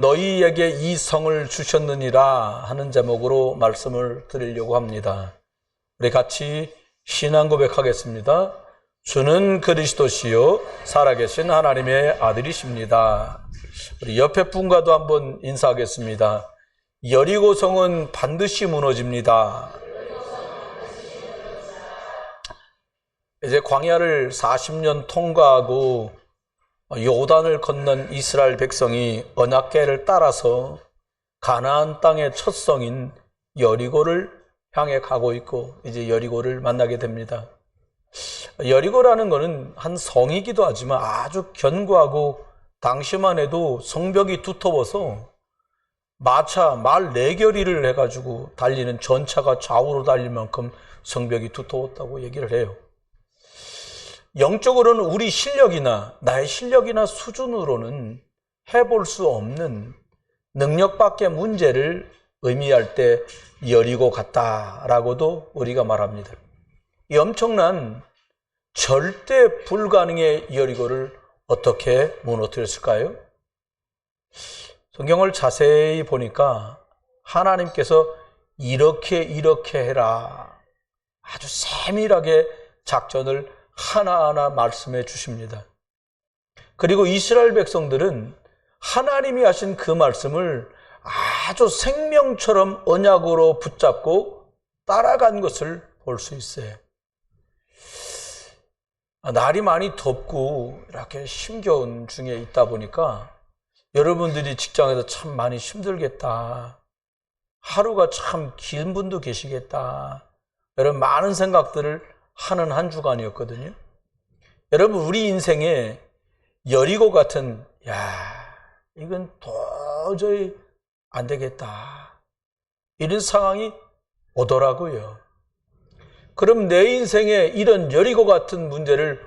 너희에게 이 성을 주셨느니라 하는 제목으로 말씀을 드리려고 합니다. 우리 같이 신앙 고백하겠습니다. 주는 그리스도시요 살아계신 하나님의 아들이십니다. 우리 옆에 분과도 한번 인사하겠습니다. 여리고 성은 반드시 무너집니다. 이제 광야를 40년 통과하고 요단을 건넌 이스라엘 백성이 언약궤를 따라서 가나안 땅의 첫 성인 여리고를 향해 가고 있고 이제 여리고를 만나게 됩니다. 여리고라는 것은 한 성이기도 하지만 아주 견고하고 당시만 해도 성벽이 두터워서 말 4겨리를 해가지고 달리는 전차가 좌우로 달릴 만큼 성벽이 두터웠다고 얘기를 해요. 영적으로는 우리 실력이나 나의 실력이나 수준으로는 해볼 수 없는 능력 밖의 문제를 의미할 때 여리고 같다라고도 우리가 말합니다. 이 엄청난 절대 불가능의 여리고를 어떻게 무너뜨렸을까요? 성경을 자세히 보니까 하나님께서 이렇게 해라 아주 세밀하게 작전을 하나하나 말씀해 주십니다. 그리고 이스라엘 백성들은 하나님이 하신 그 말씀을 아주 생명처럼 언약으로 붙잡고 따라간 것을 볼 수 있어요. 날이 많이 덥고 이렇게 힘겨운 중에 있다 보니까 여러분들이 직장에서 참 많이 힘들겠다. 하루가 참 긴 분도 계시겠다. 이런 많은 생각들을 하는 한 주간이었거든요. 여러분, 우리 인생에 여리고 같은 이건 도저히 안 되겠다 이런 상황이 오더라고요. 그럼 내 인생에 이런 여리고 같은 문제를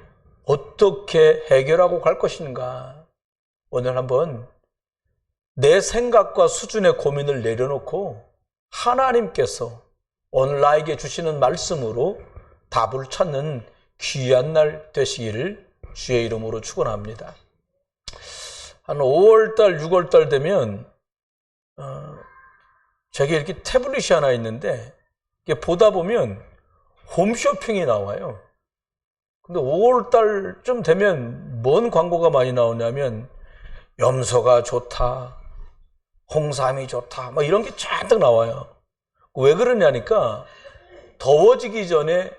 어떻게 해결하고 갈 것인가? 오늘 한번 내 생각과 수준의 고민을 내려놓고 하나님께서 오늘 나에게 주시는 말씀으로 답을 찾는 귀한 날 되시기를 주의 이름으로 축원합니다. 한 5월달, 6월달 되면 제게 이렇게 태블릿이 하나 있는데 이게 보다 보면 홈쇼핑이 나와요. 근데 5월달쯤 되면 뭔 광고가 많이 나오냐면 염소가 좋다, 홍삼이 좋다, 막 이런 게 잔뜩 나와요. 왜 그러냐니까 더워지기 전에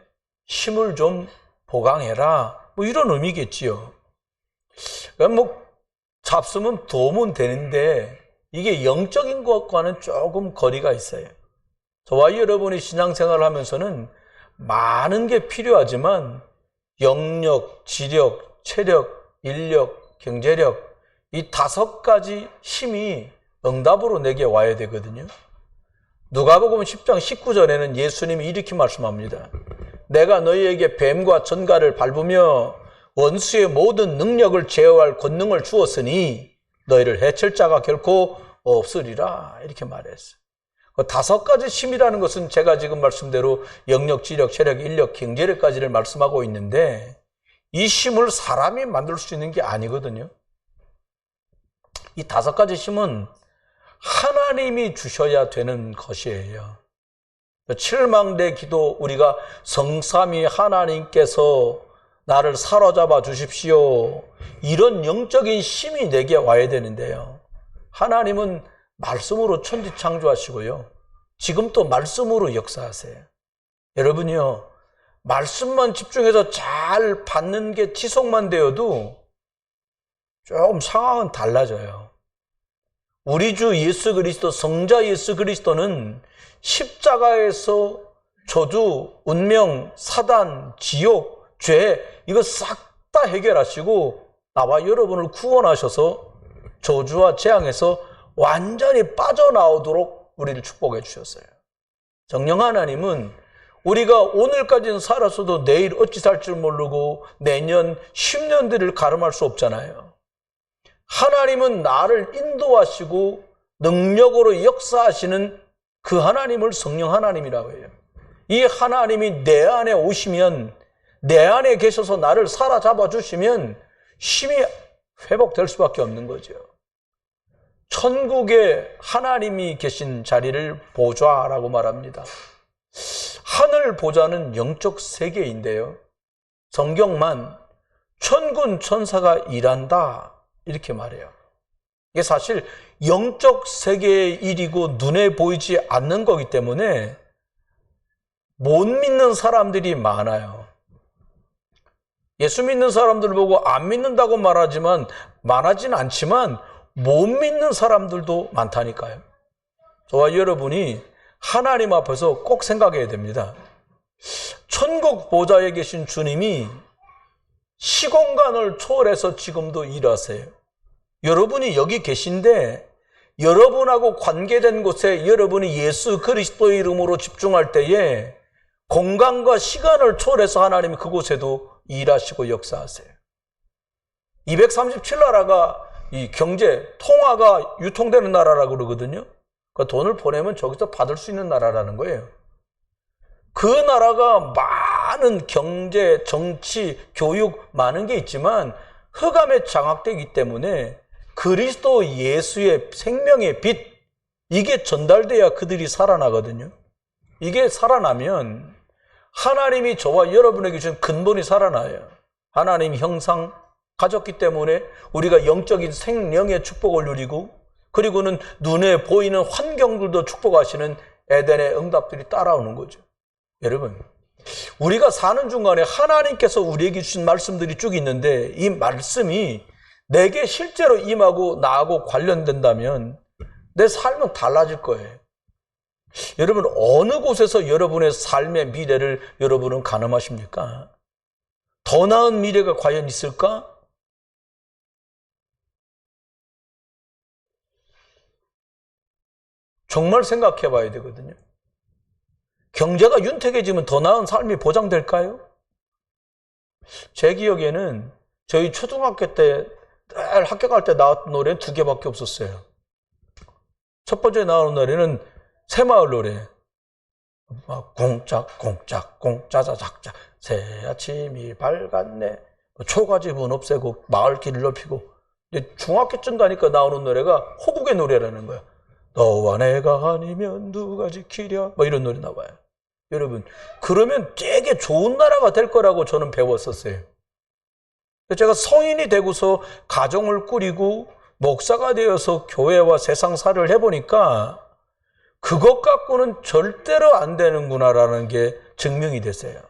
힘을 좀 보강해라, 뭐 이런 의미겠지요. 그러니까 잡수면 도움은 되는데 이게 영적인 것과는 조금 거리가 있어요. 저와 여러분이 신앙생활을 하면서는 많은 게 필요하지만 영력, 지력, 체력, 인력, 경제력 이 5가지 힘이 응답으로 내게 와야 되거든요. 누가복음 10장 19절에는 예수님이 이렇게 말씀합니다. 내가 너희에게 뱀과 전갈을 밟으며 원수의 모든 능력을 제어할 권능을 주었으니 너희를 해칠 자가 결코 없으리라 이렇게 말했어요. 5가지 힘이라는 것은 제가 지금 말씀대로 영력, 지력, 체력, 인력, 경제력까지를 말씀하고 있는데 이 힘을 사람이 만들 수 있는 게 아니거든요. 이 5가지 힘은 하나님이 주셔야 되는 것이에요. 7망대 기도 우리가 성삼위 하나님께서 나를 사로잡아 주십시오. 이런 영적인 힘이 내게 와야 되는데요. 하나님은 말씀으로 천지 창조하시고요. 지금 또 말씀으로 역사하세요. 여러분이요, 말씀만 집중해서 잘 받는 게 지속만 되어도 조금 상황은 달라져요. 우리 주 예수 그리스도, 성자 예수 그리스도는 십자가에서 저주, 운명, 사단, 지옥, 죄 이거 싹 다 해결하시고 나와 여러분을 구원하셔서 저주와 재앙에서 완전히 빠져나오도록 우리를 축복해 주셨어요. 성령 하나님은 우리가 오늘까지는 살았어도 내일 어찌 살 줄 모르고 내년 10년 뒤를 가름할 수 없잖아요. 하나님은 나를 인도하시고 능력으로 역사하시는 그 하나님을 성령 하나님이라고 해요. 이 하나님이 내 안에 오시면, 내 안에 계셔서 나를 사로잡아 주시면 힘이 회복될 수밖에 없는 거죠. 천국에 하나님이 계신 자리를 보좌라고 말합니다. 하늘 보좌는 영적 세계인데요. 성경만 천군 천사가 일한다 이렇게 말해요. 이게 사실 영적 세계의 일이고 눈에 보이지 않는 거기 때문에 못 믿는 사람들이 많아요. 예수 믿는 사람들 보고 안 믿는다고 말하진 않지만 못 믿는 사람들도 많다니까요. 저와 여러분이 하나님 앞에서 꼭 생각해야 됩니다. 천국 보좌에 계신 주님이 시공간을 초월해서 지금도 일하세요. 여러분이 여기 계신데 여러분하고 관계된 곳에 여러분이 예수 그리스도의 이름으로 집중할 때에 공간과 시간을 초월해서 하나님이 그곳에도 일하시고 역사하세요. 237나라가 이 경제, 통화가 유통되는 나라라고 그러거든요. 그러니까 돈을 보내면 저기서 받을 수 있는 나라라는 거예요. 그 나라가 많은 경제, 정치, 교육 많은 게 있지만 흑암에 장악되기 때문에 그리스도 예수의 생명의 빛, 이게 전달돼야 그들이 살아나거든요. 이게 살아나면 하나님이 저와 여러분에게 주신 근본이 살아나요. 하나님 형상 가졌기 때문에 우리가 영적인 생명의 축복을 누리고, 그리고는 눈에 보이는 환경들도 축복하시는 에덴의 응답들이 따라오는 거죠. 여러분, 우리가 사는 중간에 하나님께서 우리에게 주신 말씀들이 쭉 있는데 이 말씀이 내게 실제로 임하고 나하고 관련된다면 내 삶은 달라질 거예요. 여러분, 어느 곳에서 여러분의 삶의 미래를 여러분은 가늠하십니까? 더 나은 미래가 과연 있을까? 정말 생각해 봐야 되거든요. 경제가 윤택해지면 더 나은 삶이 보장될까요? 제 기억에는 저희 초등학교 때 늘 학교 갈 때 나왔던 노래는 2개밖에 없었어요. 첫 번째 나오는 노래는 새마을 노래. 공짝 공짝 공짜자작자 새 아침이 밝았네. 초가집은 없애고 마을 길을 넓히고. 중학교쯤 가니까 나오는 노래가 호국의 노래라는 거야. 너와 내가 아니면 누가 지키랴, 이런 노래 나와요. 여러분, 그러면 되게 좋은 나라가 될 거라고 저는 배웠었어요. 제가 성인이 되고서 가정을 꾸리고 목사가 되어서 교회와 세상사를 해보니까 그것 갖고는 절대로 안 되는구나라는 게 증명이 됐어요.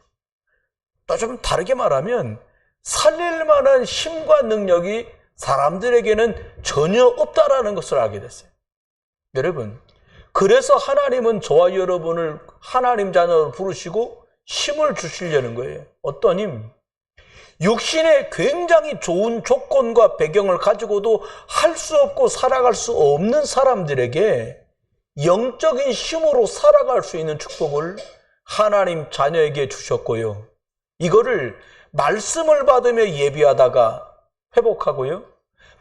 또 좀 다르게 말하면 살릴 만한 힘과 능력이 사람들에게는 전혀 없다라는 것을 알게 됐어요. 여러분, 그래서 하나님은 저와 여러분을 하나님 자녀로 부르시고 힘을 주시려는 거예요. 어떤 힘? 육신의 굉장히 좋은 조건과 배경을 가지고도 할 수 없고 살아갈 수 없는 사람들에게 영적인 힘으로 살아갈 수 있는 축복을 하나님 자녀에게 주셨고요. 이거를 말씀을 받으며 예비하다가 회복하고요.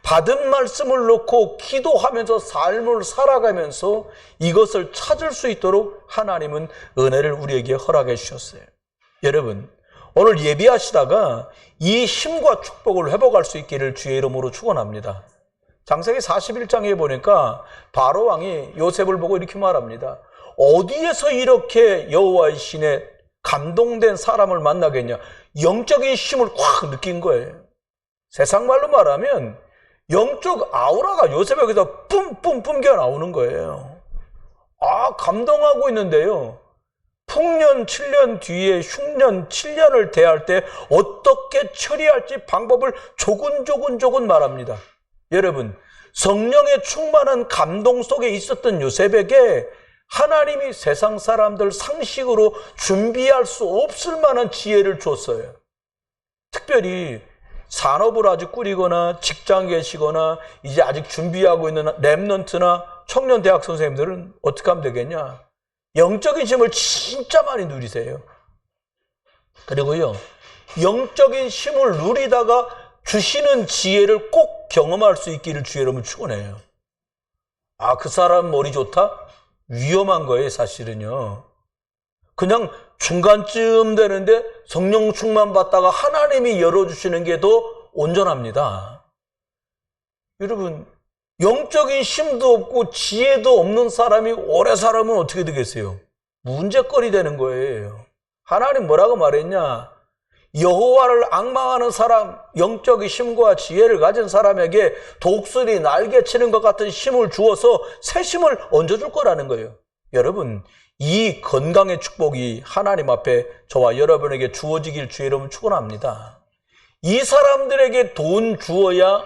받은 말씀을 놓고 기도하면서 삶을 살아가면서 이것을 찾을 수 있도록 하나님은 은혜를 우리에게 허락해 주셨어요. 여러분, 오늘 예비하시다가 이 힘과 축복을 회복할 수 있기를 주의 이름으로 축원합니다. 창세기 41장에 보니까 바로 왕이 요셉을 보고 이렇게 말합니다. 어디에서 이렇게 여호와의 신에 감동된 사람을 만나겠냐? 영적인 힘을 확 느낀 거예요. 세상 말로 말하면 영적 아우라가 요셉에게서 뿜뿜 뿜겨 나오는 거예요. 감동하고 있는데요. 풍년 7년 뒤에 흉년 7년을 대할 때 어떻게 처리할지 방법을 조근조근 말합니다. 여러분, 성령의 충만한 감동 속에 있었던 요셉에게 하나님이 세상 사람들 상식으로 준비할 수 없을 만한 지혜를 줬어요. 특별히 산업을 아직 꾸리거나 직장 계시거나 이제 아직 준비하고 있는 랩넌트나 청년 대학 선생님들은 어떻게 하면 되겠냐? 영적인 힘을 진짜 많이 누리세요. 그리고요, 영적인 힘을 누리다가 주시는 지혜를 꼭 경험할 수 있기를 주의 이름으로 축원해요. 그 사람 머리 좋다? 위험한 거예요, 사실은요. 그냥 중간쯤 되는데 성령 충만 받다가 하나님이 열어주시는 게 더 온전합니다. 여러분, 영적인 힘도 없고 지혜도 없는 사람이 오래 살아면 어떻게 되겠어요? 문제거리 되는 거예요. 하나님 뭐라고 말했냐? 여호와를 앙망하는 사람, 영적인 힘과 지혜를 가진 사람에게 독수리 날개치는 것 같은 힘을 주어서 새 힘을 얹어줄 거라는 거예요. 여러분, 이 건강의 축복이 하나님 앞에 저와 여러분에게 주어지길 주의 이름으로 축원합니다. 이 사람들에게 돈 주어야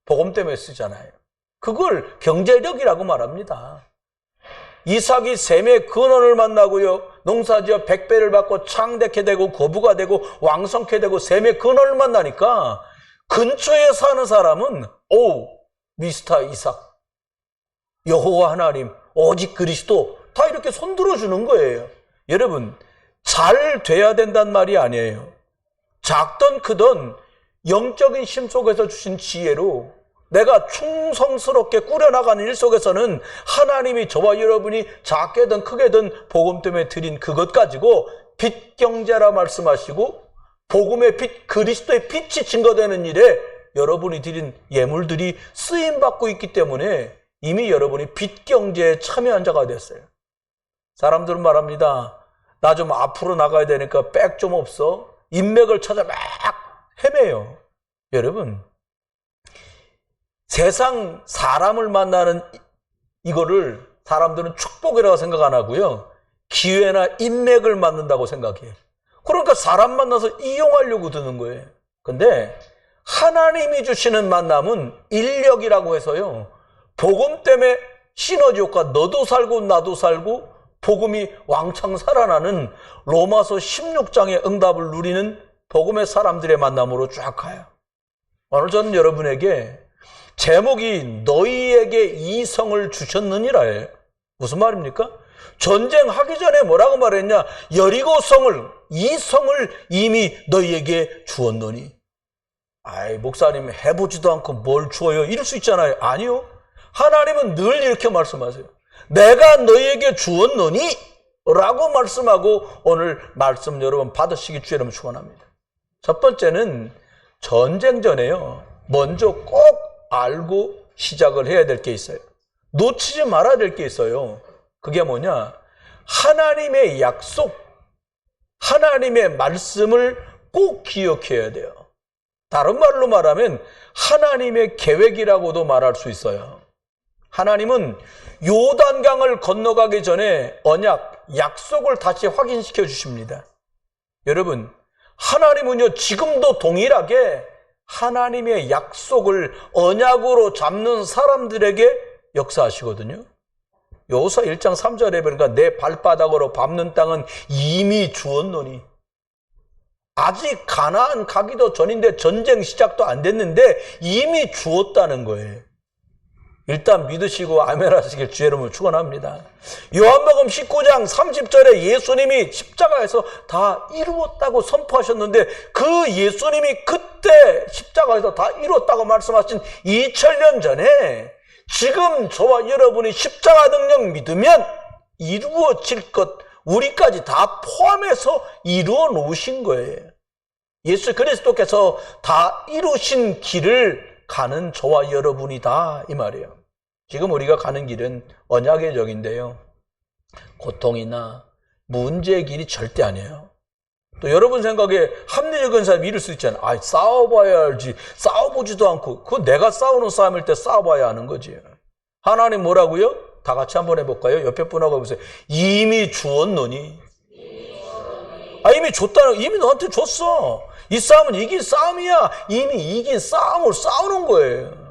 복음 때문에 쓰잖아요. 그걸 경제력이라고 말합니다. 이삭이 셈의 근원을 만나고요, 농사지어 100배를 받고 창대케 되고 거부가 되고 왕성케 되고 셈의 근원을 만나니까 근처에 사는 사람은 미스터 이삭, 여호와 하나님, 오직 그리스도 다 이렇게 손들어 주는 거예요. 여러분, 잘 돼야 된단 말이 아니에요. 작든 크든 영적인 힘 속에서 주신 지혜로 내가 충성스럽게 꾸려나가는 일 속에서는 하나님이 저와 여러분이 작게든 크게든 복음 때문에 드린 그것 가지고 빛 경제라 말씀하시고 복음의 빛, 그리스도의 빛이 증거되는 일에 여러분이 드린 예물들이 쓰임받고 있기 때문에 이미 여러분이 빛 경제에 참여한 자가 됐어요. 사람들은 말합니다. 나 좀 앞으로 나가야 되니까 백 좀 없어? 인맥을 찾아 막 헤매요. 여러분, 세상 사람을 만나는 이거를 사람들은 축복이라고 생각 안 하고요, 기회나 인맥을 만든다고 생각해요. 그러니까 사람 만나서 이용하려고 드는 거예요. 근데 하나님이 주시는 만남은 인력이라고 해서요, 복음 때문에 시너지 효과, 너도 살고 나도 살고 복음이 왕창 살아나는 로마서 16장의 응답을 누리는 복음의 사람들의 만남으로 쫙 가요. 오늘 저는 여러분에게 제목이 너희에게 이 성을 주셨느니라예요. 무슨 말입니까? 전쟁하기 전에 뭐라고 말했냐? 여리고 성을, 이 성을 이미 너희에게 주었노니. 아이, 목사님 해보지도 않고 뭘 주어요? 이럴 수 있잖아요. 아니요. 하나님은 늘 이렇게 말씀하세요. 내가 너희에게 주었노니 라고 말씀하고 오늘 말씀 여러분 받으시기 주의 이름으로 축원합니다. 첫 번째는 전쟁 전에요, 먼저 꼭 알고 시작을 해야 될 게 있어요. 놓치지 말아야 될 게 있어요. 그게 뭐냐? 하나님의 약속, 하나님의 말씀을 꼭 기억해야 돼요. 다른 말로 말하면 하나님의 계획이라고도 말할 수 있어요. 하나님은 요단강을 건너가기 전에 언약, 약속을 다시 확인시켜 주십니다. 여러분, 하나님은요, 지금도 동일하게 하나님의 약속을 언약으로 잡는 사람들에게 역사하시거든요. 여호수아 1장 3절에 보니까 내 발바닥으로 밟는 땅은 이미 주었노니. 아직 가나안 가기도 전인데 전쟁 시작도 안 됐는데 이미 주었다는 거예요. 일단 믿으시고 아멘 하시길 주의 이름으로 축원합니다. 요한복음 19장 30절에 예수님이 십자가에서 다 이루었다고 선포하셨는데 그 예수님이 그때 십자가에서 다 이루었다고 말씀하신 2000년 전에 지금 저와 여러분이 십자가 능력 믿으면 이루어질 것 우리까지 다 포함해서 이루어 놓으신 거예요. 예수 그리스도께서 다 이루신 길을 가는 저와 여러분이다 이 말이에요. 지금 우리가 가는 길은 언약의 적인데요, 고통이나 문제의 길이 절대 아니에요. 또 여러분 생각에 합리적인 사람이 이럴 수 있잖아요. 싸워봐야 알지, 싸워보지도 않고. 그거 내가 싸우는 싸움일 때 싸워봐야 하는 거지. 하나님 뭐라고요? 다 같이 한번 해볼까요? 옆에 분하고 해보세요. 이미 주었노니. 이미 줬다는, 이미 너한테 줬어. 이 싸움은 이긴 싸움이야. 이미 이긴 싸움을 싸우는 거예요.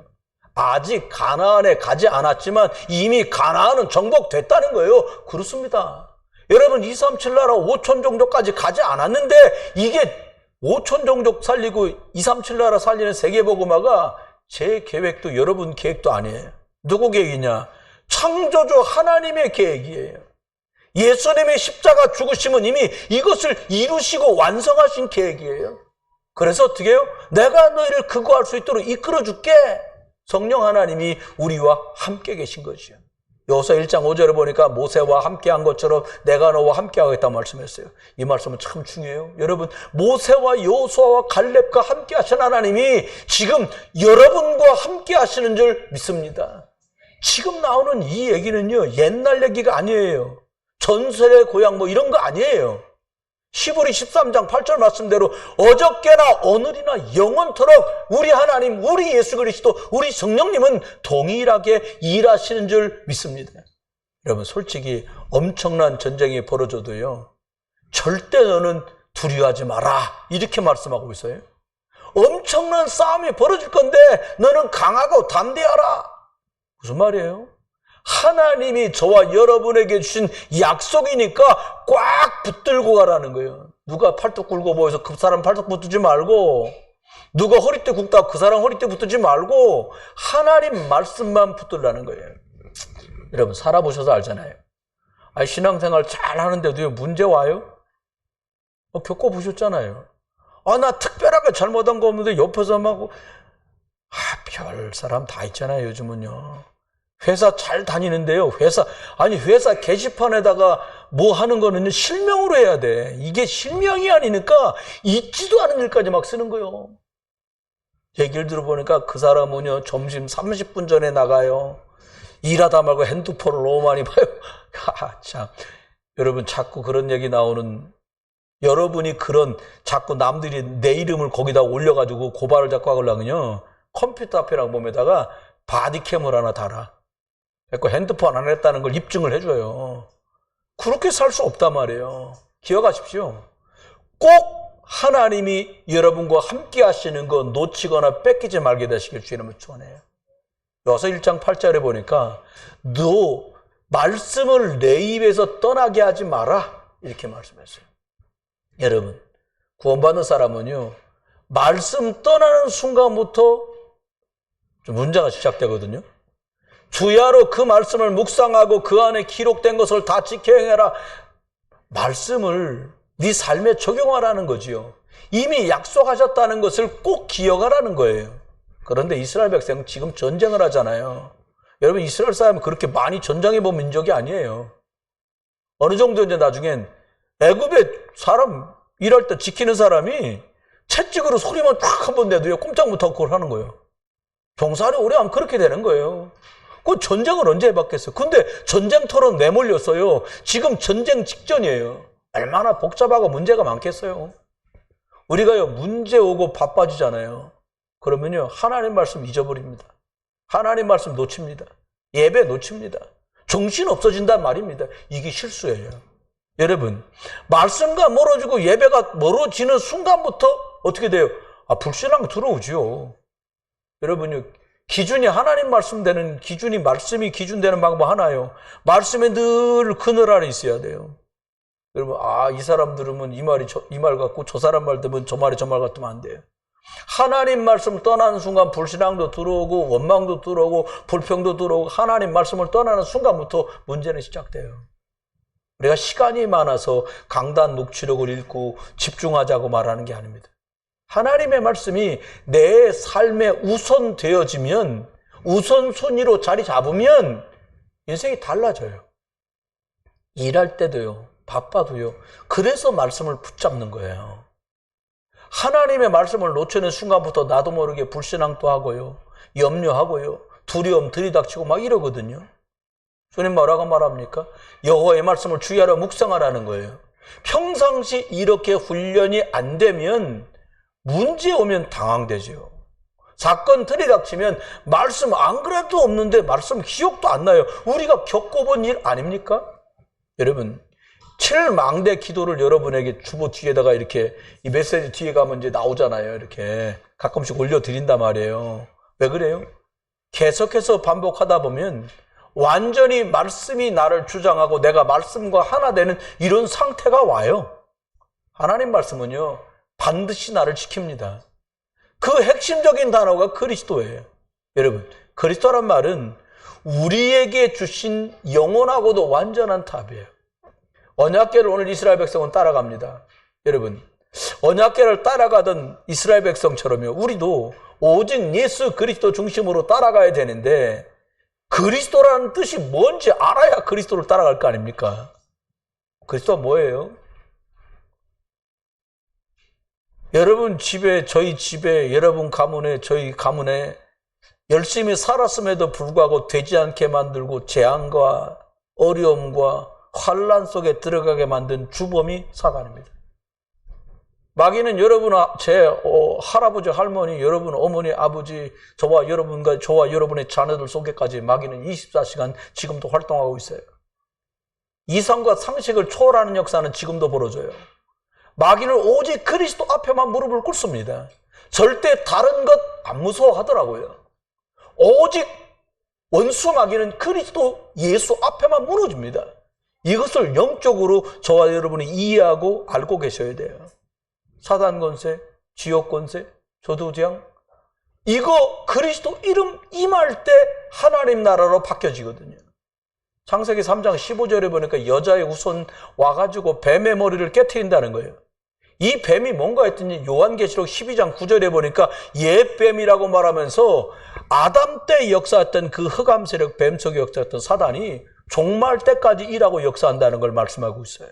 아직 가나안에 가지 않았지만 이미 가나안은 정복됐다는 거예요. 그렇습니다. 여러분 237 나라 5천 종족까지 가지 않았는데 이게 5천 종족 살리고 237 나라 살리는 세계복음화가 제 계획도 여러분 계획도 아니에요. 누구 계획이냐? 창조주 하나님의 계획이에요. 예수님의 십자가 죽으심은 이미 이것을 이루시고 완성하신 계획이에요. 그래서 어떻게 해요? 내가 너희를 그거할 수 있도록 이끌어줄게. 성령 하나님이 우리와 함께 계신 거죠. 여호수아 1장 5절에 보니까 모세와 함께한 것처럼 내가 너와 함께하겠다고 말씀했어요. 이 말씀은 참 중요해요. 여러분, 모세와 여호수아와 갈렙과 함께하신 하나님이 지금 여러분과 함께하시는 줄 믿습니다. 지금 나오는 이 얘기는요, 옛날 얘기가 아니에요. 전설의 고향 뭐 이런 거 아니에요. 히브리 13장 8절 말씀대로 어저께나 오늘이나 영원토록 우리 하나님, 우리 예수 그리스도, 우리 성령님은 동일하게 일하시는 줄 믿습니다. 여러분, 솔직히 엄청난 전쟁이 벌어져도요, 절대 너는 두려워하지 마라, 이렇게 말씀하고 있어요. 엄청난 싸움이 벌어질 건데 너는 강하고 담대하라. 무슨 말이에요? 하나님이 저와 여러분에게 주신 약속이니까 꽉 붙들고 가라는 거예요. 누가 팔뚝 굴고 보여서 그 사람 팔뚝 붙지 말고, 누가 허리띠 굽다 그 사람 허리띠 붙지 말고 하나님 말씀만 붙들라는 거예요. 여러분, 살아보셔서 알잖아요. 신앙생활 잘 하는데도 문제 와요? 겪어보셨잖아요. 나 특별하게 잘못한 거 없는데 옆에서 막 별 사람 다 있잖아요. 요즘은요. 회사 잘 다니는데요. 회사 게시판에다가 뭐 하는 거는 실명으로 해야 돼. 이게 실명이 아니니까 있지도 않은 일까지 막 쓰는 거예요. 얘기를 들어보니까 그 사람은요, 점심 30분 전에 나가요. 일하다 말고 핸드폰을 너무 많이 봐요. 참. 여러분, 자꾸 그런 얘기 나오는, 여러분이 그런 자꾸 남들이 내 이름을 거기다 올려가지고 고발을 자꾸 하려면요, 컴퓨터 앞에랑 몸에다가 바디캠을 하나 달아. 그러니까 핸드폰 안 했다는 걸 입증을 해줘요. 그렇게 살 수 없단 말이에요. 기억하십시오. 꼭 하나님이 여러분과 함께 하시는 거 놓치거나 뺏기지 말게 되시길 주님은 축원해요. 여호수아 1장 8절에 보니까 너 말씀을 내 입에서 떠나게 하지 마라, 이렇게 말씀했어요. 여러분, 구원받는 사람은요, 말씀 떠나는 순간부터 좀 문제가 시작되거든요. 주야로 그 말씀을 묵상하고 그 안에 기록된 것을 다 지켜 행해라. 말씀을 네 삶에 적용하라는 거지요. 이미 약속하셨다는 것을 꼭 기억하라는 거예요. 그런데 이스라엘 백성은 지금 전쟁을 하잖아요. 여러분, 이스라엘 사람은 그렇게 많이 전쟁해 본 민족이 아니에요. 어느 정도 이제 나중엔 애굽에 사람 일할 때 지키는 사람이 채찍으로 소리만 딱 한 번 내도요, 꼼짝 못하고 그걸 하는 거예요. 병사를 오래 하면 그렇게 되는 거예요. 그 전쟁을 언제 해봤겠어요? 근데 전쟁터로 내몰렸어요. 지금 전쟁 직전이에요. 얼마나 복잡하고 문제가 많겠어요. 우리가요, 문제 오고 바빠지잖아요. 그러면요, 하나님 말씀 잊어버립니다. 하나님 말씀 놓칩니다. 예배 놓칩니다. 정신 없어진단 말입니다. 이게 실수예요. 여러분, 말씀과 멀어지고 예배가 멀어지는 순간부터 어떻게 돼요? 불신앙 들어오지요. 여러분요, 기준이 하나님 말씀 되는 기준이, 말씀이 기준 되는 방법 하나요. 말씀에 늘 그늘 아래 있어야 돼요. 여러분, 이 사람 들으면 이 말 같고 저 사람 말 들으면 저 말이 저 말 같으면 안 돼요. 하나님 말씀 떠나는 순간 불신앙도 들어오고 원망도 들어오고 불평도 들어오고, 하나님 말씀을 떠나는 순간부터 문제는 시작돼요. 우리가 시간이 많아서 강단 녹취록을 읽고 집중하자고 말하는 게 아닙니다. 하나님의 말씀이 내 삶에 우선되어지면, 우선순위로 자리 잡으면 인생이 달라져요. 일할 때도요, 바빠도요. 그래서 말씀을 붙잡는 거예요. 하나님의 말씀을 놓치는 순간부터 나도 모르게 불신앙도 하고요, 염려하고요, 두려움 들이닥치고 막 이러거든요. 주님 뭐라고 말합니까? 여호와의 말씀을 주의하라 묵상하라는 거예요. 평상시 이렇게 훈련이 안 되면 문제 오면 당황되죠. 사건 들이닥치면 말씀 안 그래도 없는데 말씀 기억도 안 나요. 우리가 겪어본 일 아닙니까? 여러분, 7망대 기도를 여러분에게 주보 뒤에다가 이렇게 이 메시지 뒤에 가면 이제 나오잖아요. 이렇게 가끔씩 올려드린단 말이에요. 왜 그래요? 계속해서 반복하다 보면 완전히 말씀이 나를 주장하고 내가 말씀과 하나 되는 이런 상태가 와요. 하나님 말씀은요, 반드시 나를 지킵니다. 그 핵심적인 단어가 그리스도예요. 여러분, 그리스도란 말은 우리에게 주신 영원하고도 완전한 답이에요. 언약궤를 오늘 이스라엘 백성은 따라갑니다. 여러분, 언약궤를 따라가던 이스라엘 백성처럼요, 우리도 오직 예수 그리스도 중심으로 따라가야 되는데, 그리스도라는 뜻이 뭔지 알아야 그리스도를 따라갈 거 아닙니까? 그리스도가 뭐예요? 여러분 집에, 저희 집에, 여러분 가문에, 저희 가문에 열심히 살았음에도 불구하고 되지 않게 만들고 재앙과 어려움과 환란 속에 들어가게 만든 주범이 사단입니다. 마귀는 여러분, 제 할아버지, 할머니, 여러분 어머니, 아버지, 저와 여러분과 저와 여러분의 자녀들 속에까지 마귀는 24시간 지금도 활동하고 있어요. 이성과 상식을 초월하는 역사는 지금도 벌어져요. 마귀는 오직 그리스도 앞에만 무릎을 꿇습니다. 절대 다른 것 안 무서워하더라고요. 오직 원수 마귀는 그리스도 예수 앞에만 무너집니다. 이것을 영적으로 저와 여러분이 이해하고 알고 계셔야 돼요. 사단 권세, 지옥 권세, 저도지향, 이거 그리스도 이름 임할 때 하나님 나라로 바뀌어지거든요. 창세기 3장 15절에 보니까 여자의 후손 와가지고 뱀의 머리를 깨트린다는 거예요. 이 뱀이 뭔가 했더니 요한계시록 12장 9절에 보니까 옛뱀이라고 말하면서 아담 때 역사했던 그 흑암 세력 뱀 속에 역사했던 사단이 종말 때까지 일하고 역사한다는 걸 말씀하고 있어요.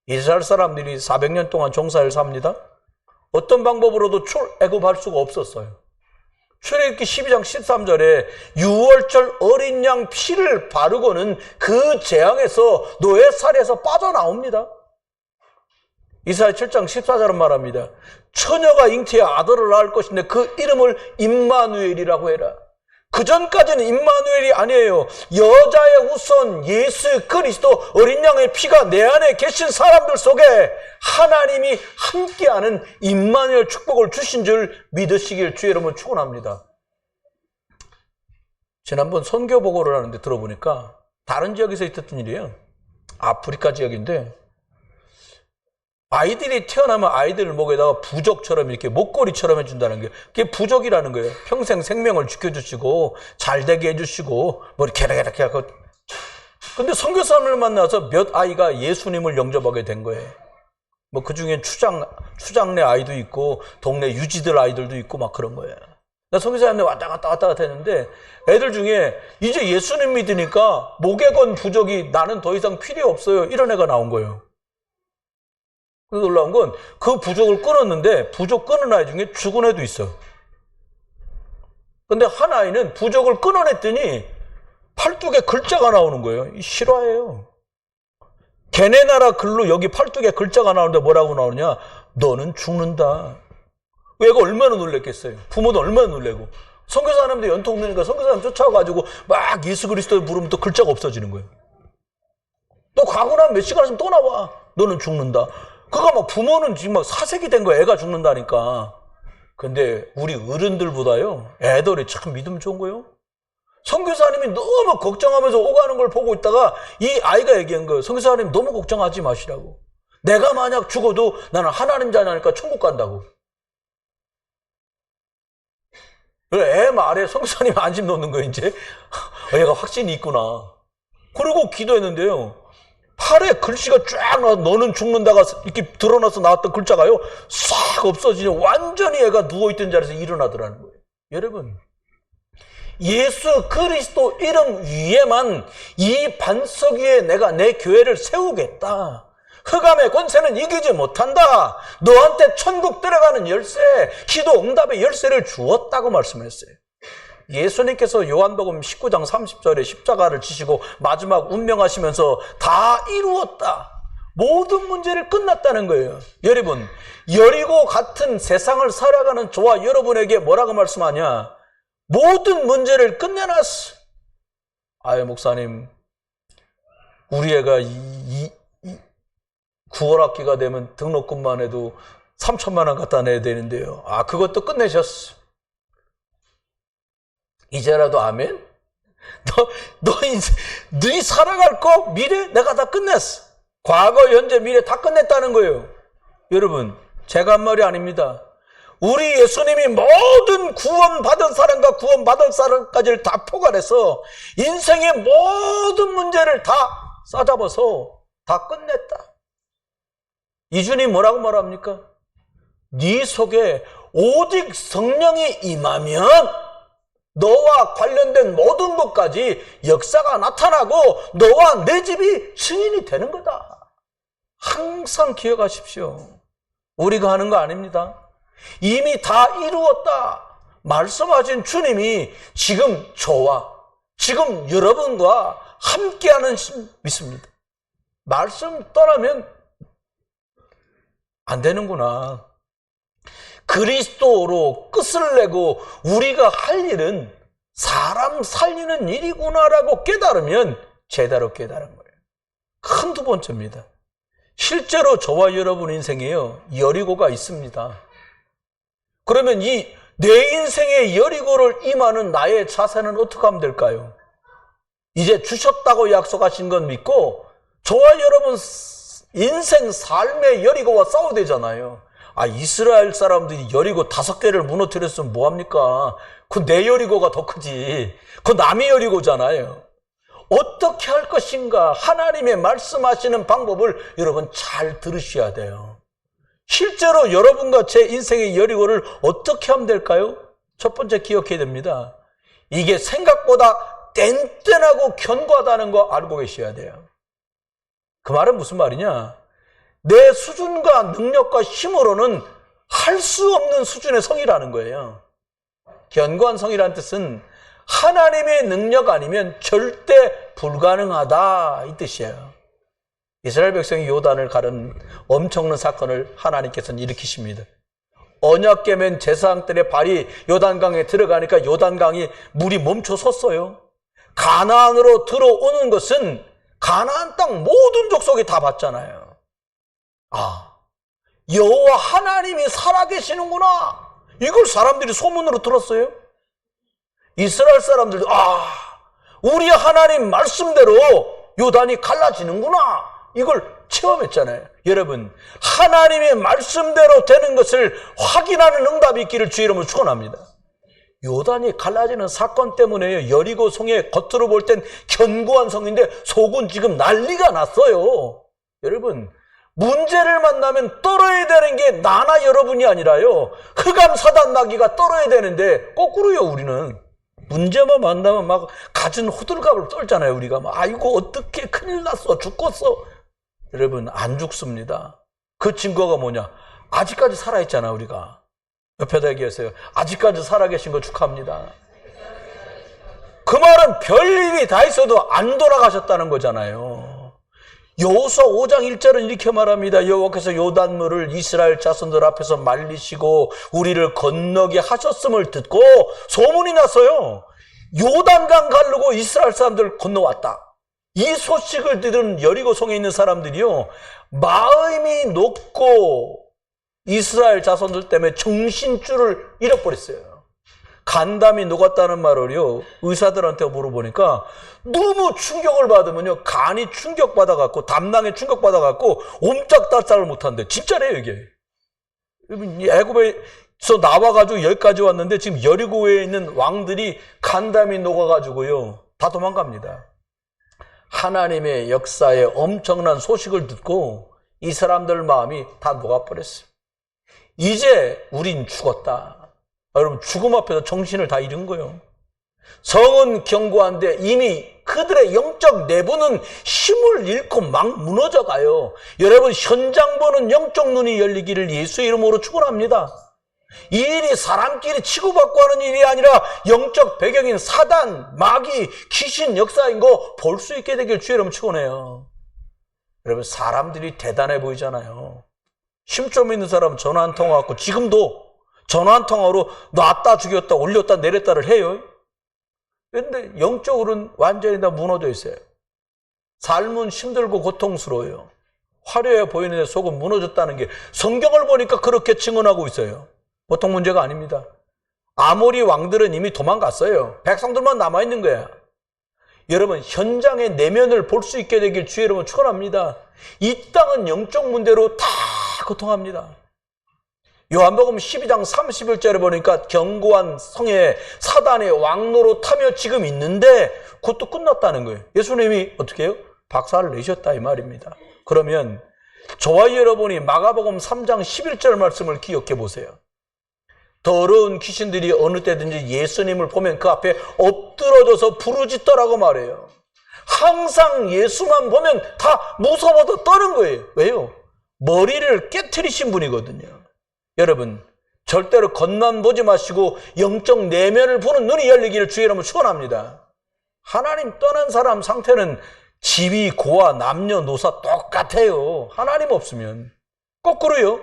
이스라엘 사람들이 400년 동안 종사를 삽니다. 어떤 방법으로도 출애굽할 수가 없었어요. 출애굽기 12장 13절에 6월절 어린 양 피를 바르고는 그 재앙에서 노예살에서 빠져나옵니다. 이사야 7장 14절은 말합니다. 처녀가 잉태해 아들을 낳을 것인데 그 이름을 임마누엘이라고 해라. 그 전까지는 임마누엘이 아니에요. 여자의 후손 예수 그리스도 어린 양의 피가 내 안에 계신 사람들 속에 하나님이 함께하는 임마누엘 축복을 주신 줄 믿으시길 주의 이름으로 축원합니다. 지난번 선교 보고를 하는데 들어보니까 다른 지역에서 있었던 일이에요. 아프리카 지역인데 아이들이 태어나면 아이들을 목에다가 부족처럼 이렇게 목걸이처럼 해준다는 게 그게 부족이라는 거예요. 평생 생명을 지켜주시고 잘 되게 해주시고 뭐 이렇게 하고. 근데 선교사님을 만나서 몇 아이가 예수님을 영접하게 된 거예요. 뭐 그중에 추장내 아이도 있고 동네 유지들 아이들도 있고 막 그런 거예요. 나 선교사님네 왔다 갔다 했는데 애들 중에 이제 예수님 믿으니까 목에 건 부족이 나는 더 이상 필요 없어요. 이런 애가 나온 거예요. 그래서 놀라운 건 그 부족을 끊었는데 부족 끊은 아이 중에 죽은 애도 있어. 근데 한 아이는 부족을 끊어냈더니 팔뚝에 글자가 나오는 거예요. 실화예요. 걔네 나라 글로 여기 팔뚝에 글자가 나오는데 뭐라고 나오느냐? 너는 죽는다. 얘가 얼마나 놀랬겠어요. 부모도 얼마나 놀래고. 선교사님도 연통 드니까 선교사님 쫓아와가지고 막 예수 그리스도를 부르면 또 글자가 없어지는 거예요. 또 가고 나면 몇 시간 있으면 또 나와. 너는 죽는다. 그거 막 부모는 지금 막 사색이 된 거야. 애가 죽는다니까. 근데 우리 어른들보다요, 애들이 참 믿음 좋은 거예요. 선교사님이 너무 걱정하면서 오가는 걸 보고 있다가 이 아이가 얘기한 거예요. 선교사님 너무 걱정하지 마시라고. 내가 만약 죽어도 나는 하나님 자녀니까 천국 간다고. 애 말에 선교사님이 안심 놓는 거예요, 이제. 얘가 확신이 있구나. 그리고 기도했는데요. 팔에 글씨가 쫙 나와서 너는 죽는다가 이렇게 드러나서 나왔던 글자가요. 싹 없어지니 완전히 애가 누워있던 자리에서 일어나더라는 거예요. 여러분, 예수 그리스도 이름 위에만 이 반석 위에 내가 내 교회를 세우겠다. 흑암의 권세는 이기지 못한다. 너한테 천국 들어가는 열쇠, 기도 응답의 열쇠를 주었다고 말씀했어요. 예수님께서 요한복음 19장 30절에 십자가를 지시고 마지막 운명하시면서 다 이루었다. 모든 문제를 끝났다는 거예요. 여러분, 여리고 같은 세상을 살아가는 저와 여러분에게 뭐라고 말씀하냐? 모든 문제를 끝내놨어. 아유, 목사님, 우리 애가 9월 학기가 되면 등록금만 해도 3천만 원 갖다 내야 되는데요. 아, 그것도 끝내셨어. 이제라도 아멘? 너 살아갈 거, 미래 내가 다 끝냈어. 과거, 현재, 미래 다 끝냈다는 거예요. 여러분, 제가 한 말이 아닙니다. 우리 예수님이 모든 구원받은 사람과 구원받을 사람까지를 다 포괄해서 인생의 모든 문제를 다 싸잡아서 다 끝냈다. 이주님 뭐라고 말합니까? 네 속에 오직 성령이 임하면 너와 관련된 모든 것까지 역사가 나타나고 너와 내 집이 증인이 되는 거다. 항상 기억하십시오. 우리가 하는 거 아닙니다. 이미 다 이루었다 말씀하신 주님이 지금 저와 지금 여러분과 함께하는 줄 믿습니다. 말씀 떠나면 안 되는구나. 그리스도로 끝을 내고 우리가 할 일은 사람 살리는 일이구나라고 깨달으면 제대로 깨달은 거예요. 큰 두 번째입니다. 실제로 저와 여러분 인생에요, 여리고가 있습니다. 그러면 이 내 인생의 여리고를 임하는 나의 자세는 어떻게 하면 될까요? 이제 주셨다고 약속하신 건 믿고 저와 여러분 인생 삶의 여리고와 싸워야 되잖아요. 이스라엘 사람들이 여리고 5개를 무너뜨렸으면 뭐합니까? 그 내 여리고가 더 크지. 그 남의 여리고잖아요. 어떻게 할 것인가? 하나님의 말씀하시는 방법을 여러분 잘 들으셔야 돼요. 실제로 여러분과 제 인생의 여리고를 어떻게 하면 될까요? 첫 번째 기억해야 됩니다. 이게 생각보다 뗀뗀하고 견고하다는 거 알고 계셔야 돼요. 그 말은 무슨 말이냐? 내 수준과 능력과 힘으로는 할 수 없는 수준의 성이라는 거예요. 견고한 성이라는 뜻은 하나님의 능력 아니면 절대 불가능하다 이 뜻이에요. 이스라엘 백성이 요단을 가른 엄청난 사건을 하나님께서는 일으키십니다. 언약 깨맨 제사장들의 발이 요단강에 들어가니까 요단강이 물이 멈춰 섰어요. 가나안으로 들어오는 것은 가나안 땅 모든 족속이 다 봤잖아요. 여호와 하나님이 살아계시는구나. 이걸 사람들이 소문으로 들었어요. 이스라엘 사람들도 우리 하나님 말씀대로 요단이 갈라지는구나. 이걸 체험했잖아요. 여러분, 하나님의 말씀대로 되는 것을 확인하는 응답이 있기를 주의 이름으로 축원합니다. 요단이 갈라지는 사건 때문에 여리고 성에 겉으로 볼 땐 견고한 성인데 속은 지금 난리가 났어요. 여러분, 문제를 만나면 떨어야 되는 게 나나 여러분이 아니라요, 흑암 사단 나귀가 떨어야 되는데 거꾸로요. 우리는 문제만 만나면 막 갖은 호들갑을 떨잖아요. 우리가 막 아이고 어떻게 큰일 났어 죽겠어. 여러분, 안 죽습니다. 그 증거가 뭐냐? 아직까지 살아있잖아. 우리가 옆에다 얘기했어요. 아직까지 살아계신 거 축하합니다. 그 말은 별일이 다 있어도 안 돌아가셨다는 거잖아요. 여호수아 5장 1절은 이렇게 말합니다. 여호와께서 요단물을 이스라엘 자손들 앞에서 말리시고 우리를 건너게 하셨음을 듣고 소문이 났어요. 요단강 가르고 이스라엘 사람들 건너왔다. 이 소식을 들은 여리고성에 있는 사람들이요, 마음이 높고 이스라엘 자손들 때문에 정신줄을 잃어버렸어요. 간담이 녹았다는 말을요, 의사들한테 물어보니까 너무 충격을 받으면요, 간이 충격받아갖고 담낭에 충격받아갖고 옴짝달싹을 못한대. 진짜래요 이게. 애굽에서 나와가지고 여기까지 왔는데 지금 여리고에 있는 왕들이 간담이 녹아가지고요 다 도망갑니다. 하나님의 역사에 엄청난 소식을 듣고 이 사람들 마음이 다 녹아버렸어요. 이제 우린 죽었다. 여러분, 죽음 앞에서 정신을 다 잃은 거예요. 성은 견고한데 이미 그들의 영적 내부는 힘을 잃고 막 무너져가요. 여러분, 현장 보는 영적 눈이 열리기를 예수의 이름으로 축원합니다. 이 일이 사람끼리 치고받고 하는 일이 아니라 영적 배경인 사단, 마귀, 귀신 역사인 거 볼 수 있게 되길 주의 이름으로 축원해요. 여러분, 사람들이 대단해 보이잖아요. 힘 좀 있는 사람은 전화 한 통화 갖고 지금도 전화 한 통화로 놨다 죽였다 올렸다 내렸다를 해요. 그런데 영적으로는 완전히 다 무너져 있어요. 삶은 힘들고 고통스러워요. 화려해 보이는데 속은 무너졌다는 게 성경을 보니까 그렇게 증언하고 있어요. 보통 문제가 아닙니다. 아모리 왕들은 이미 도망갔어요. 백성들만 남아있는 거야. 여러분, 현장의 내면을 볼 수 있게 되길 주의 이름으로 축원합니다. 이 땅은 영적 문제로 다 고통합니다. 요한복음 12장 31절에 보니까 견고한 성에 사단의 왕노로 타며 지금 있는데 그것도 끝났다는 거예요. 예수님이 어떻게 해요? 박살을 내셨다 이 말입니다. 그러면 저와 여러분이 마가복음 3장 11절 말씀을 기억해 보세요. 더러운 귀신들이 어느 때든지 예수님을 보면 그 앞에 엎드러져서 부르짖더라고 말해요. 항상 예수만 보면 다 무서워서 떠는 거예요. 왜요? 머리를 깨트리신 분이거든요. 여러분, 절대로 겉만 보지 마시고 영적 내면을 보는 눈이 열리기를 주의 이름으로 축원합니다. 하나님 떠난 사람 상태는 지위, 고아, 남녀노사 똑같아요. 하나님 없으면. 거꾸로요.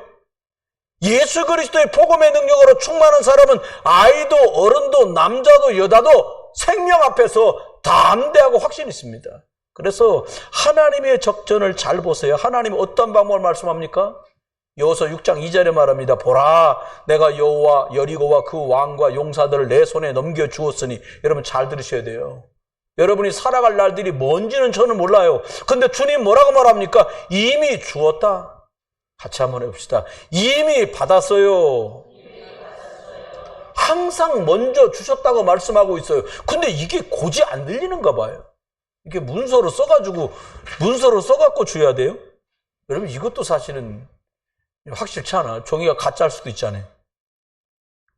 예수 그리스도의 복음의 능력으로 충만한 사람은 아이도 어른도 남자도 여자도 생명 앞에서 담대하고 확신이 있습니다. 그래서 하나님의 적전을 잘 보세요. 하나님은 어떤 방법을 말씀합니까? 여호수아 6장 2절에 말합니다. 보라, 내가 여호와 여리고와 그 왕과 용사들을 내 손에 넘겨주었으니. 여러분 잘 들으셔야 돼요. 여러분이 살아갈 날들이 뭔지는 저는 몰라요. 근데 주님 뭐라고 말합니까? 이미 주었다. 같이 한번 해봅시다. 이미 받았어요. 항상 먼저 주셨다고 말씀하고 있어요. 근데 이게 고지 안 들리는가 봐요. 이게 문서로 써갖고 줘야 돼요? 여러분 이것도 사실은 확실치 않아. 종이가 가짜일 수도 있잖아요.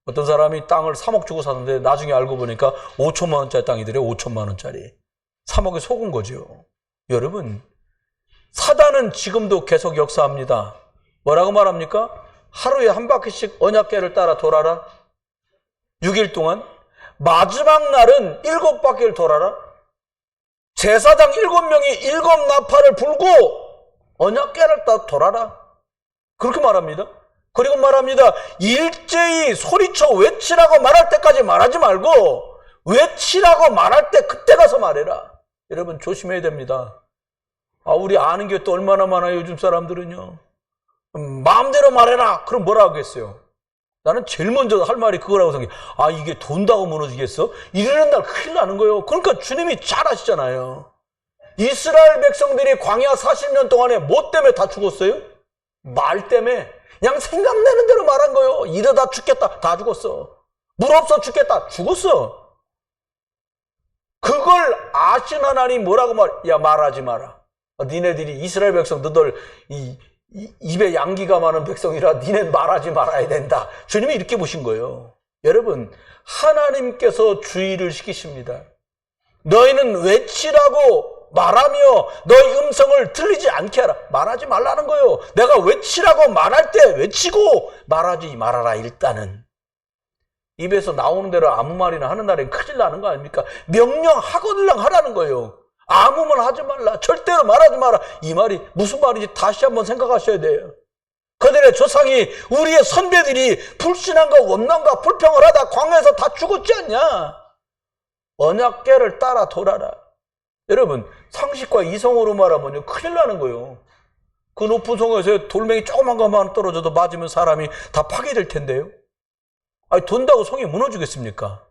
어떤 사람이 땅을 3억 주고 샀는데 나중에 알고 보니까 5천만 원짜리 땅이더래요. 5천만 원짜리. 3억에 속은 거죠. 여러분, 사단은 지금도 계속 역사합니다. 뭐라고 말합니까? 하루에 한 바퀴씩 언약궤를 따라 돌아라. 6일 동안. 마지막 날은 7바퀴를 돌아라. 제사장 7명이 7나팔을 불고 언약궤를 따라 돌아라. 그렇게 말합니다. 그리고 말합니다. 일제히 소리쳐 외치라고 말할 때까지 말하지 말고 외치라고 말할 때 그때 가서 말해라. 여러분 조심해야 됩니다. 우리 아는 게 또 얼마나 많아요. 요즘 사람들은요. 마음대로 말해라. 그럼 뭐라 하겠어요? 나는 제일 먼저 할 말이 그거라고 생각해. 이게 돈다고 무너지겠어? 이러는 날 큰일 나는 거예요. 그러니까 주님이 잘 아시잖아요. 이스라엘 백성들이 광야 40년 동안에 뭐 때문에 다 죽었어요? 말 때문에. 그냥 생각나는 대로 말한 거예요. 이러다 죽겠다. 다 죽었어. 물 없어 죽겠다. 죽었어. 그걸 아신 하나님 뭐라고 말하지 마라. 니네들이 이스라엘 백성 너들 입에 양기가 많은 백성이라 니네 말하지 말아야 된다. 주님이 이렇게 보신 거예요. 여러분, 하나님께서 주의를 시키십니다. 너희는 외치라고 말하며 너희 음성을 들리지 않게 하라. 말하지 말라는 거예요. 내가 외치라고 말할 때 외치고 말하지 말아라. 일단은 입에서 나오는 대로 아무 말이나 하는 날엔 큰일 나는 거 아닙니까? 명령하거들랑 하라는 거예요. 아무 말 하지 말라. 절대로 말하지 마라. 이 말이 무슨 말인지 다시 한번 생각하셔야 돼요. 그들의 조상이 우리의 선배들이 불신한가 원망과 불평을 하다 광야에서 다 죽었지 않냐? 언약궤를 따라 돌아라. 여러분, 상식과 이성으로 말하면요, 큰일 나는 거예요. 그 높은 성에서 돌멩이 조그만 것만 떨어져도 맞으면 사람이 다 파괴될 텐데요. 돈다고 성이 무너지겠습니까?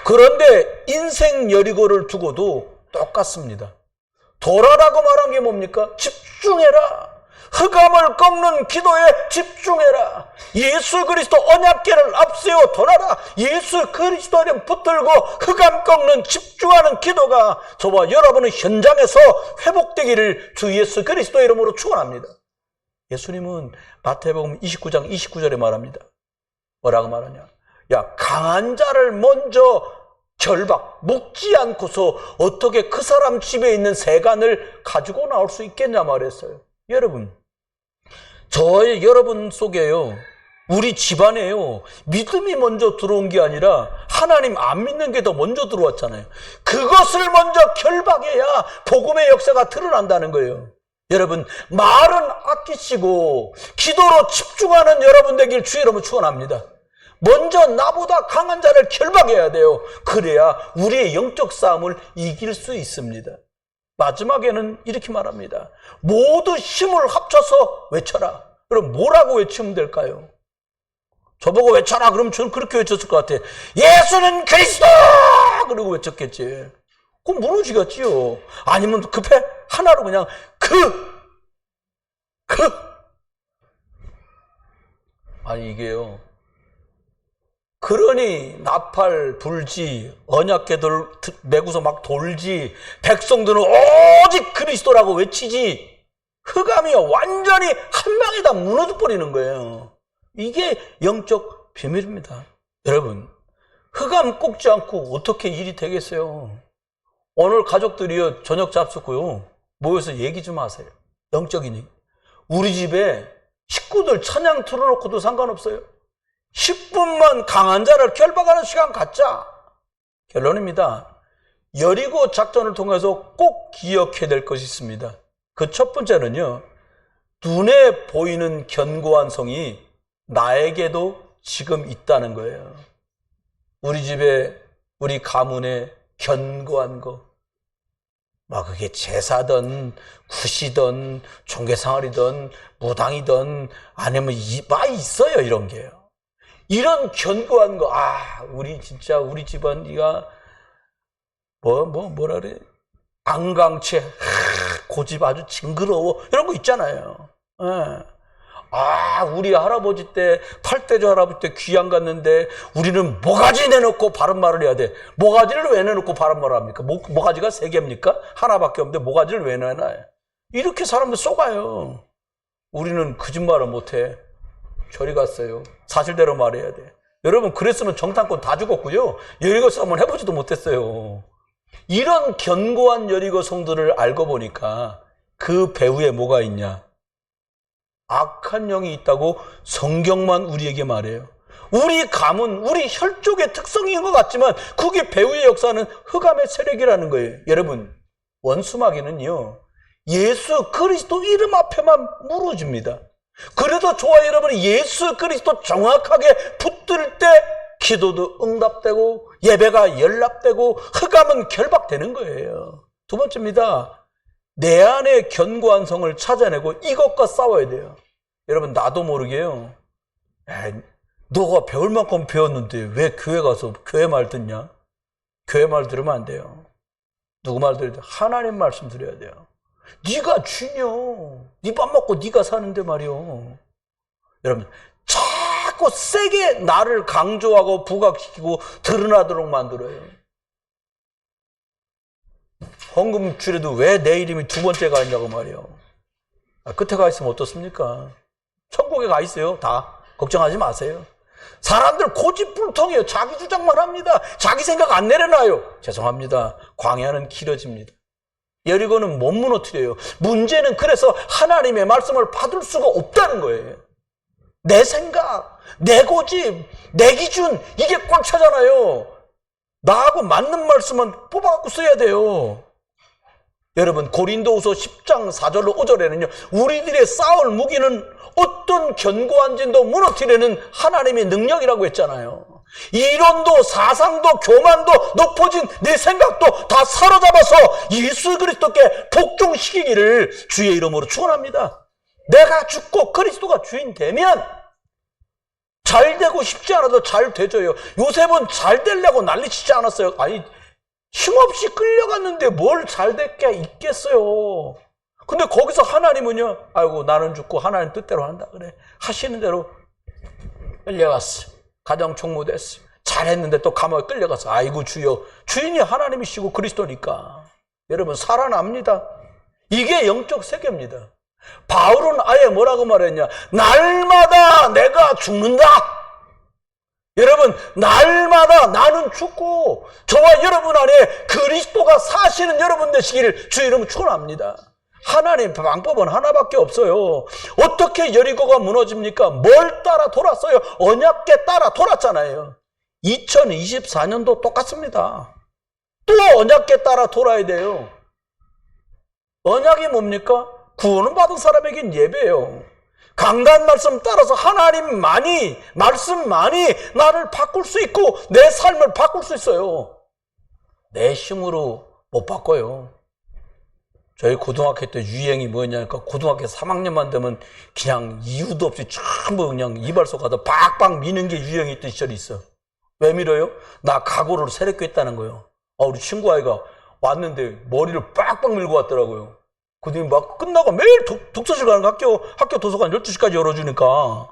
그런데 인생 여리고를 두고도 똑같습니다. 돌아라고 말한 게 뭡니까? 집중해라. 흑암을 꺾는 기도에 집중해라. 예수 그리스도 언약궤를 앞세워 돌아라. 예수 그리스도를 붙들고 흑암 꺾는 집중하는 기도가 저와 여러분의 현장에서 회복되기를 주 예수 그리스도 이름으로 축원합니다. 예수님은 마태복음 29장 29절에 말합니다. 뭐라고 말하냐? 강한 자를 먼저 결박, 묶지 않고서 어떻게 그 사람 집에 있는 세간을 가지고 나올 수 있겠냐 말했어요. 여러분, 여러분 속에요, 우리 집안에요, 믿음이 먼저 들어온 게 아니라 하나님 안 믿는 게 더 먼저 들어왔잖아요. 그것을 먼저 결박해야 복음의 역사가 드러난다는 거예요. 여러분, 말은 아끼시고 기도로 집중하는 여러분 되길 주의 이름으로 축원합니다. 먼저 나보다 강한 자를 결박해야 돼요. 그래야 우리의 영적 싸움을 이길 수 있습니다. 마지막에는 이렇게 말합니다. 모두 힘을 합쳐서 외쳐라. 그럼 뭐라고 외치면 될까요? 저보고 외쳐라. 그럼 저는 그렇게 외쳤을 것 같아요. 예수는 그리스도! 그러고 외쳤겠지. 그럼 무너지겠지요. 아니면 급해? 하나로 그냥 아니 이게요. 그러니 나팔 불지, 언약궤들 메고서 막 돌지, 백성들은 오직 그리스도라고 외치지, 흑암이 완전히 한 방에 다 무너져 버리는 거예요. 이게 영적 비밀입니다. 여러분, 흑암 꽂지 않고 어떻게 일이 되겠어요? 오늘 가족들이요, 저녁 잡수고요, 모여서 얘기 좀 하세요. 영적인 얘기. 우리 집에 식구들 찬양 틀어놓고도 상관없어요. 10분만 강한 자를 결박하는 시간 갖자. 결론입니다. 여리고 작전을 통해서 꼭 기억해야 될 것이 있습니다. 그 첫 번째는요, 눈에 보이는 견고한 성이 나에게도 지금 있다는 거예요. 우리 집에, 우리 가문에 견고한 거, 막 그게 제사든 굿이든 종교생활이든 무당이든 아니면 막 있어요, 이런 게요. 이런 견고한 거, 우리 진짜 우리 집안이가 뭐라 그래, 안강체, 고집 아주 징그러워, 이런 거 있잖아요. 예. 우리 할아버지 때, 팔대조 할아버지 때 귀양 갔는데 우리는 모가지 내놓고 바른 말을 해야 돼. 모가지를 왜 내놓고 바른 말을 합니까? 모가지가 3개입니까? 하나밖에 없는데 모가지를 왜 내놔요? 이렇게 사람들 속아요. 우리는 거짓말을 못해. 저리 갔어요. 사실대로 말해야 돼. 여러분, 그랬으면 정탐꾼 다 죽었고요, 여리고 싸움을 해보지도 못했어요. 이런 견고한 여리고 성들을 알고 보니까 그 배후에 뭐가 있냐? 악한 영이 있다고 성경만 우리에게 말해요. 우리 가문, 우리 혈족의 특성인 것 같지만 그게 배후의 역사는 흑암의 세력이라는 거예요. 여러분, 원수마귀는요, 예수 그리스도 이름 앞에만 무너집니다. 그래도 좋아요, 여러분. 예수 그리스도 정확하게 붙들 때 기도도 응답되고 예배가 연락되고 흑암은 결박되는 거예요. 두 번째입니다. 내 안에 견고한 성을 찾아내고 이것과 싸워야 돼요. 여러분, 나도 모르게요, 너가 배울 만큼 배웠는데 왜 교회 가서 교회 말 듣냐? 교회 말 들으면 안 돼요. 누구 말 들어야 돼요? 하나님 말씀 들어야 돼요. 네가 주냐? 네 밥 먹고 네가 사는데 말이요. 여러분, 자꾸 세게 나를 강조하고 부각시키고 드러나도록 만들어요. 헌금줄에도 왜 내 이름이 두 번째 가 있냐고 말이요. 끝에 가 있으면 어떻습니까? 천국에 가 있어요. 다 걱정하지 마세요. 사람들 고집불통이에요. 자기 주장만 합니다. 자기 생각 안 내려놔요. 죄송합니다. 광야는 길어집니다. 여리고는 못 무너뜨려요. 문제는 그래서 하나님의 말씀을 받을 수가 없다는 거예요. 내 생각, 내 고집, 내 기준, 이게 꽉 차잖아요. 나하고 맞는 말씀만 뽑아갖고 써야 돼요. 여러분, 고린도후서 10장 4절로 5절에는요, 우리들의 싸울 무기는 어떤 견고한진도 무너뜨리는 하나님의 능력이라고 했잖아요. 이론도 사상도 교만도 높아진 내 생각도 다 사로잡아서 예수 그리스도께 복종시키기를 주의 이름으로 축원합니다. 내가 죽고 그리스도가 주인 되면 잘 되고 싶지 않아도 잘 되져요. 요셉은 잘 되려고 난리치지 않았어요. 힘없이 끌려갔는데 뭘 잘 될 게 있겠어요. 근데 거기서 하나님은요, 나는 죽고 하나님 뜻대로 한다 그래. 하시는 대로 끌려갔어. 가정 총무됐어. 잘했는데 또 감옥에 끌려가서 아이고 주여. 주인이 하나님이시고 그리스도니까 여러분 살아납니다. 이게 영적 세계입니다. 바울은 아예 뭐라고 말했냐? 날마다 내가 죽는다. 여러분, 날마다 나는 죽고 저와 여러분 안에 그리스도가 사시는 여러분 되시기를 주의 이름으로 축원합니다. 하나님 방법은 하나밖에 없어요. 어떻게 여리고가 무너집니까? 뭘 따라 돌았어요? 언약궤 따라 돌았잖아요. 2024년도 똑같습니다. 또 언약궤 따라 돌아야 돼요. 언약이 뭡니까? 구원을 받은 사람에겐 예배예요. 강단 말씀 따라서 하나님만이, 말씀만이 나를 바꿀 수 있고 내 삶을 바꿀 수 있어요. 내 힘으로 못 바꿔요. 저희 고등학교 때 유행이 뭐였냐니까, 고등학교 3학년만 되면 그냥 이유도 없이 전부 그냥 이발소 가서 박박 미는 게 유행이었던 시절이 있어. 왜 밀어요? 나 각오를 새롭게 했다는 거예요. 우리 친구 아이가 왔는데 머리를 빡빡 밀고 왔더라고요. 그 뒤에 막 끝나고 매일 독서실 가는 학교 도서관 12시까지 열어주니까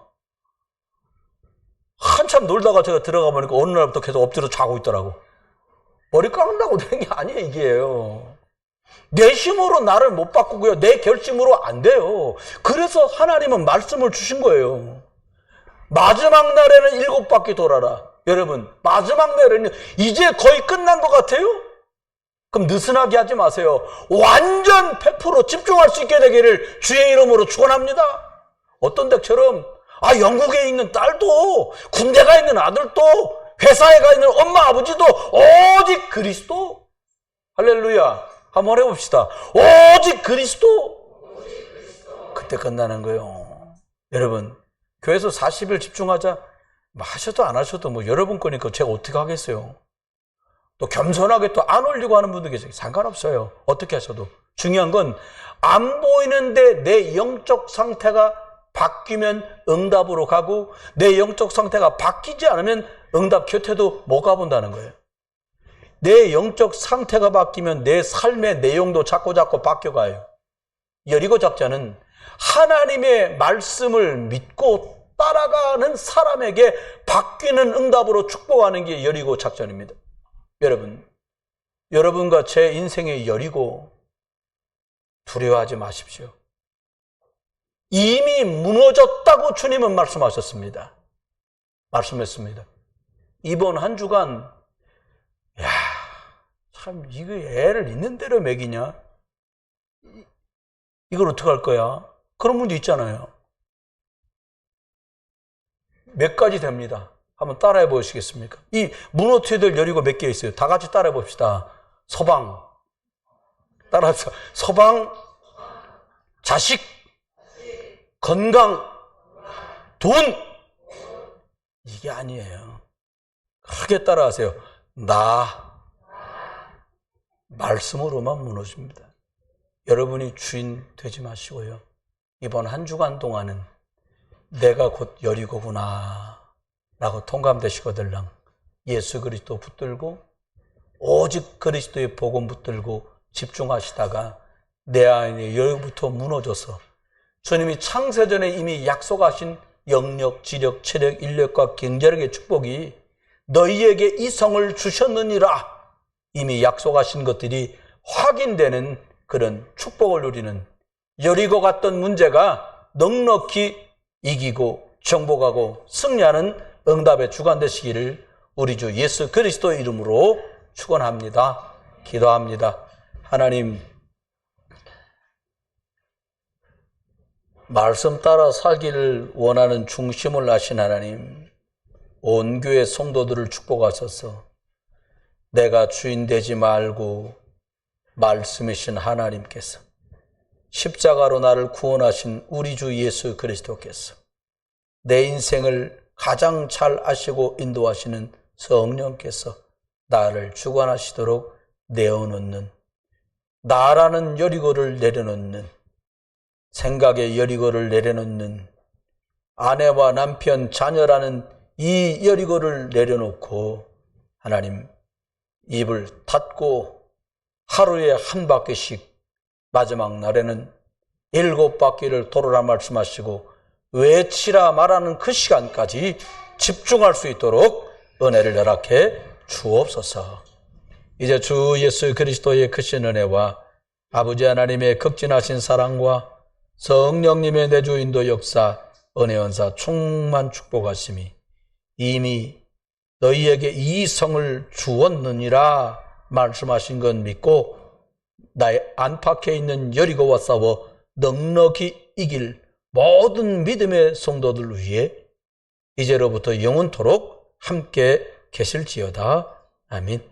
한참 놀다가 제가 들어가 보니까 어느 날부터 계속 엎드려 자고 있더라고. 머리 깎는다고 되는 게 아니에요, 이게요. 내 힘으로 나를 못 바꾸고요. 내 결심으로 안 돼요. 그래서 하나님은 말씀을 주신 거예요. 마지막 날에는 7바퀴 돌아라. 여러분, 마지막 날에는 이제 거의 끝난 것 같아요? 그럼 느슨하게 하지 마세요. 완전 100% 집중할 수 있게 되기를 주의 이름으로 축원합니다. 어떤 댁처럼 영국에 있는 딸도, 군대 가 있는 아들도, 회사에 가 있는 엄마 아버지도 오직 그리스도. 할렐루야. 한번 해봅시다. 오직 그리스도. 그때 끝나는 거예요. 여러분, 교회에서 40일 집중하자 하셔도 안 하셔도 여러분 거니까 제가 어떻게 하겠어요. 또 겸손하게 또 안 올리고 하는 분들 계세요. 상관없어요. 어떻게 하셔도. 중요한 건 안 보이는데 내 영적 상태가 바뀌면 응답으로 가고, 내 영적 상태가 바뀌지 않으면 응답 곁에도 못 가본다는 거예요. 내 영적 상태가 바뀌면 내 삶의 내용도 자꾸 바뀌어가요. 여리고 작전은 하나님의 말씀을 믿고 따라가는 사람에게 바뀌는 응답으로 축복하는 게 여리고 작전입니다. 여러분, 여러분과 제 인생의 여리고 두려워하지 마십시오. 이미 무너졌다고 주님은 말씀하셨습니다. 말씀했습니다. 이번 한 주간 참 이거 애를 있는 대로 먹이냐? 이걸 어떻게 할 거야? 그런 분도 있잖아요. 몇 가지 됩니다. 한번 따라해 보시겠습니까? 이 무너뜨려야 될 여리고 몇 개 있어요. 다 같이 따라해 봅시다. 서방, 따라합시다. 서방, 자식, 건강, 돈. 이게 아니에요. 크게 따라하세요. 말씀으로만 무너집니다. 여러분이 주인 되지 마시고요. 이번 한 주간 동안은 내가 곧 여리고구나 라고 통감되시거들랑 예수 그리스도 붙들고 오직 그리스도의 복음 붙들고 집중하시다가 내 안에 여기부터 무너져서 주님이 창세전에 이미 약속하신 영력, 지력, 체력, 인력과 경제력의 축복이 너희에게 이성을 주셨느니라 이미 약속하신 것들이 확인되는 그런 축복을 누리는 여리고 갔던 문제가 넉넉히 이기고 정복하고 승리하는 응답의 주간 되시기를 우리 주 예수 그리스도의 이름으로 축원합니다. 기도합니다. 하나님, 말씀 따라 살기를 원하는 중심을 아신 하나님, 온 교회 성도들을 축복하셔서 내가 주인 되지 말고 말씀이신 하나님께서 십자가로 나를 구원하신 우리 주 예수 그리스도께서 내 인생을 가장 잘 아시고 인도하시는 성령께서 나를 주관하시도록 내어놓는, 나라는 여리고를 내려놓는, 생각의 여리고를 내려놓는, 아내와 남편, 자녀라는 이 여리고를 내려놓고 하나님 입을 닫고 하루에 한 바퀴씩 마지막 날에는 7바퀴를 돌아라 말씀하시고 외치라 말하는 그 시간까지 집중할 수 있도록 은혜를 허락해 주옵소서. 이제 주 예수 그리스도의 크신 은혜와 아버지 하나님의 극진하신 사랑과 성령님의 내주 인도 역사, 은혜 은사 충만 축복하심이 이미 너희에게 이 성을 주었느니라 말씀하신 건 믿고 나의 안팎에 있는 여리고와 싸워 넉넉히 이길 모든 믿음의 성도들 위해 이제로부터 영원토록 함께 계실지어다. 아멘.